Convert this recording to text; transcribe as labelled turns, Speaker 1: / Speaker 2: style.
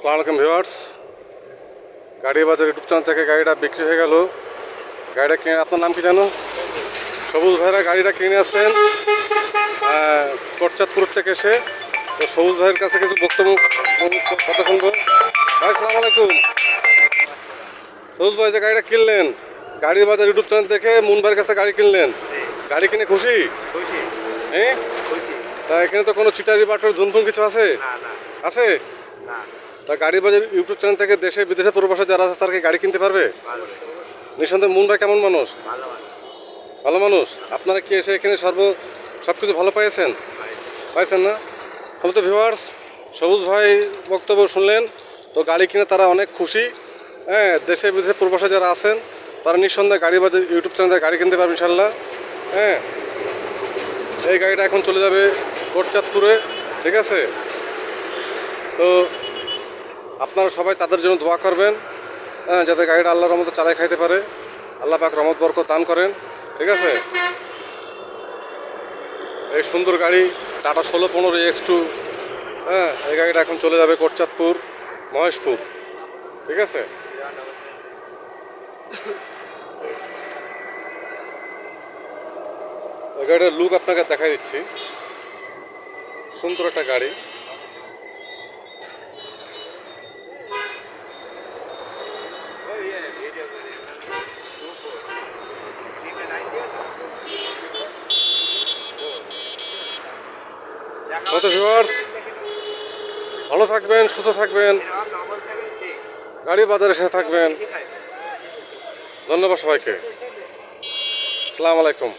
Speaker 1: আসসালামু আলাইকুম ভিউয়ার্স, গাড়ি বাজার ইউটিউব চ্যানেল থেকে গাড়িটা বিক্রি হয়ে গেল। গাড়িটা কিনে, আপনার নাম কি জানো? সবুজ ভাইরা গাড়িটা কিনে আসছেন কোটচাঁদপুর থেকে এসে। তো সবুজ ভাইয়ের কাছে কিছু বক্তব্য কথা শুনবো। ভাই আসসালামু আলাইকুম। সবুজ ভাই, যে গাড়িটা কিনলেন গাড়ি বাজার ইউটিউব চ্যানেল থেকে মুন ভাইয়ের কাছে গাড়ি কিনলেন, গাড়ি কিনে খুশি? হ্যাঁ, তা এখানে তো কোনো চিটারি বাটর ধুনফুন কিছু আছে? আছে? তা গাড়ি বাজার ইউটিউব চ্যানেল থেকে দেশে বিদেশে প্রবাসে যারা আছে তারা কি গাড়ি কিনতে পারবে? নিঃসন্দেহে। মুন ভাই কেমন মানুষ? ভালো মানুষ। আপনারা কি এসে এখানে সব কিছু ভালো পাইছেন না? তো ভিউয়ার্স, সবুজ ভাই বক্তব্য শুনলেন। তো গাড়ি কিনে তারা অনেক খুশি। হ্যাঁ, দেশে বিদেশে প্রবাসে যারা আছেন তারা নিঃসন্দেহে গাড়ি বাজার ইউটিউব চ্যানেল থেকে গাড়ি কিনতে পারবে ইনশাল্লাহ। হ্যাঁ, এই গাড়িটা এখন চলে যাবে কোটচাঁদপুরে, ঠিক আছে? তো আপনারা সবাই তাদের জন্য দোয়া করবেন, হ্যাঁ, যাতে গাড়িটা আল্লাহর রহমতে চালাই খাইতে পারে। আল্লাহ পাক রহমত বরকত দান করেন, ঠিক আছে? এই সুন্দর গাড়ি টাটা 1615 X2, হ্যাঁ, এই গাড়িটা এখন চলে যাবে কোটচাঁদপুর, মহেশপুর, ঠিক আছে? এই গাড়িটার লুক আপনাকে দেখাই দিচ্ছি। সুন্দর একটা গাড়ি। কত ভিউয়ার্স, ভালো থাকবেন, সুস্থ থাকবেন, গাড়ি বাজারে এসে থাকবেন। ধন্যবাদ সবাইকে। আসসালামু আলাইকুম।